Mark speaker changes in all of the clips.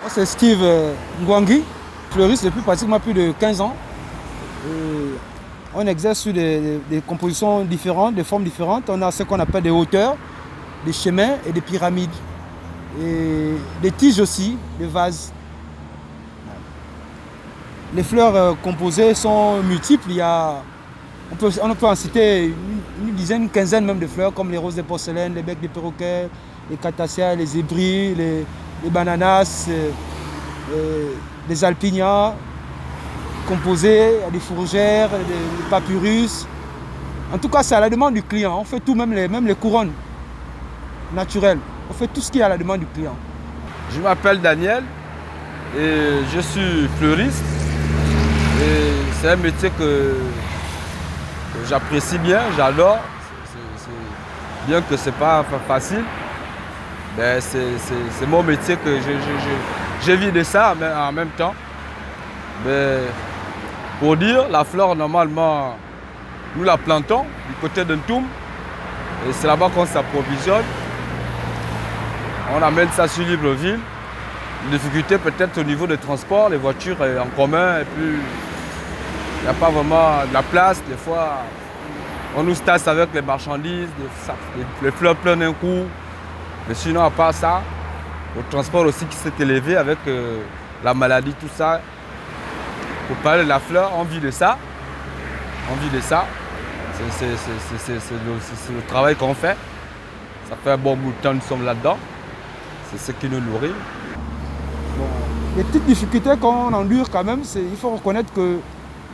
Speaker 1: C'est Steve Ngwangi, fleuriste depuis pratiquement plus de 15 ans. On exerce sur des compositions différentes, des formes différentes. On a ce qu'on appelle des hauteurs, des chemins et des pyramides. Et des tiges aussi, des vases. Les fleurs composées sont multiples. On peut en citer une dizaine, une quinzaine même de fleurs, comme les roses de porcelaine, les becs de perroquet, les catassias, les zébris, les bananas, les alpinias, composés, des fourragères, des papyrus. En tout cas, c'est à la demande du client. On fait tout, même les couronnes naturelles. On fait tout ce qui est à la demande du client.
Speaker 2: Je m'appelle Daniel et je suis fleuriste. Et c'est un métier que j'apprécie bien, j'adore. Bien que ce n'est pas facile, mais c'est mon métier que je vis de ça en même temps. Mais pour dire, la fleur, normalement, nous la plantons du côté de Ntoum. Et c'est là-bas qu'on s'approvisionne. On amène ça sur Libreville. Une difficulté peut-être au niveau des transports, les voitures en commun. Et puis, il n'y a pas vraiment de la place. Des fois, on nous tasse avec les marchandises, les fleurs plein d'un coup. Mais sinon, à part ça, le transport aussi qui s'est élevé avec la maladie, tout ça. Pour parler de la fleur, on vit de ça. On vit de ça. C'est le travail qu'on fait. Ça fait un bon bout de temps que nous sommes là-dedans. C'est ce qui nous nourrit.
Speaker 1: Bon, les petites difficultés qu'on endure quand même, il faut reconnaître que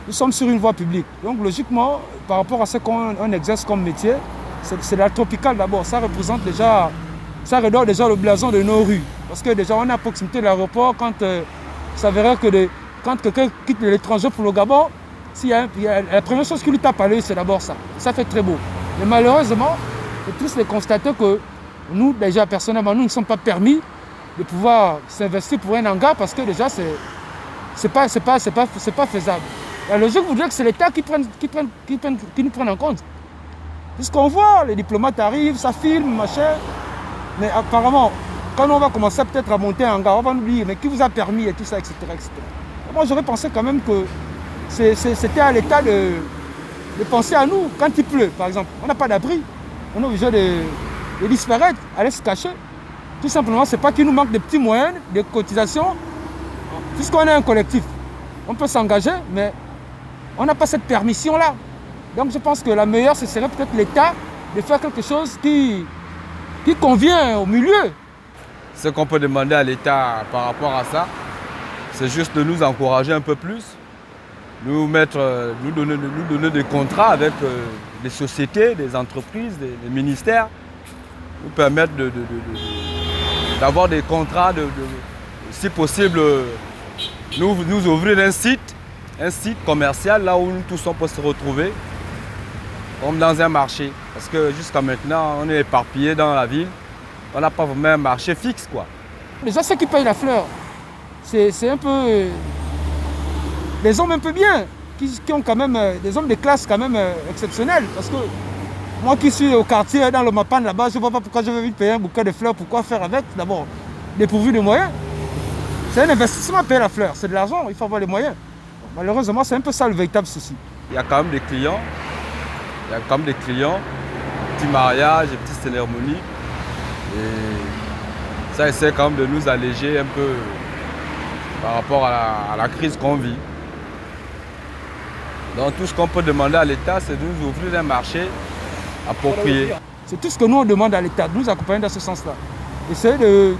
Speaker 1: nous sommes sur une voie publique. Donc logiquement, par rapport à ce qu'on exerce comme métier, c'est la tropicale d'abord. Ça représente déjà, ça redore déjà le blason de nos rues. Parce que déjà on est à proximité de l'aéroport, quand ça verra que quand quelqu'un quitte l'étranger pour le Gabon, la première chose qui lui tape à l'œil, c'est d'abord ça. Ça fait très beau. Mais malheureusement, c'est triste de constater que nous, déjà personnellement, nous ne sommes pas permis de pouvoir s'investir pour un hangar parce que déjà, c'est pas faisable. La logique voudrait que c'est l'État qui nous prenne en compte. Puisqu'on voit, les diplomates arrivent, ça filme, machin. Mais apparemment, quand on va commencer peut-être à monter un hangar, on va nous dire, mais qui vous a permis et tout ça, etc. etc. Moi, j'aurais pensé quand même que c'était à l'État de penser à nous quand il pleut, par exemple. On n'a pas d'abri. On est obligé de disparaître, aller se cacher. Tout simplement, ce n'est pas qu'il nous manque de petits moyens, de cotisations. Puisqu'on est un collectif, on peut s'engager, mais on n'a pas cette permission-là. Donc je pense que la meilleure, ce serait peut-être l'État de faire quelque chose qui convient au milieu.
Speaker 2: Ce qu'on peut demander à l'État par rapport à ça, c'est juste de nous encourager un peu plus, nous donner des contrats avec des sociétés, des entreprises, des ministères, nous permettre d'avoir des contrats, si possible, nous ouvrir un site commercial là où nous tous on peut se retrouver, comme dans un marché. Parce que jusqu'à maintenant, on est éparpillés dans la ville, on n'a pas vraiment un marché fixe, quoi.
Speaker 1: Déjà, ceux qui payent la fleur, c'est un peu des hommes un peu bien, qui ont quand même des hommes de classe quand même exceptionnels. Parce que moi qui suis au quartier, dans le Mapan là-bas, je ne vois pas pourquoi je vais payer un bouquet de fleurs, pourquoi faire avec, d'abord, dépourvu de moyens. C'est un investissement à payer la fleur, c'est de l'argent, il faut avoir les moyens. Malheureusement, c'est un peu ça le véritable souci.
Speaker 2: Il y a quand même des clients, petits mariages, des petites cérémonies. Et ça essaie quand même de nous alléger un peu par rapport à la crise qu'on vit. Donc tout ce qu'on peut demander à l'État, c'est de nous ouvrir un marché approprié.
Speaker 1: C'est tout ce que nous on demande à l'État, de nous accompagner dans ce sens-là. Essayer de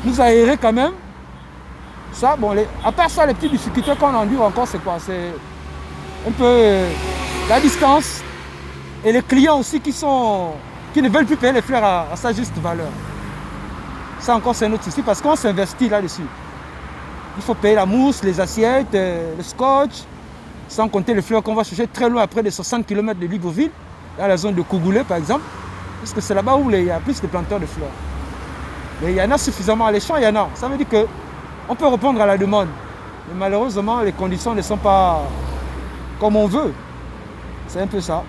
Speaker 1: nous aérer quand même. Ça, bon, à part ça, les petites difficultés qu'on endure encore, c'est quoi? C'est un peu la distance et les clients aussi qui ne veulent plus payer les fleurs à sa juste valeur. Ça encore, c'est un autre souci parce qu'on s'investit là-dessus. Il faut payer la mousse, les assiettes, le scotch, sans compter les fleurs qu'on va chercher très loin, après des 60 km de Libreville, dans la zone de Kougoulé par exemple, parce que c'est là-bas où il y a plus de planteurs de fleurs. Mais il y en a suffisamment à l'échange, il y en a. Ça veut dire qu'on peut répondre à la demande. Mais malheureusement, les conditions ne sont pas comme on veut. C'est un peu ça.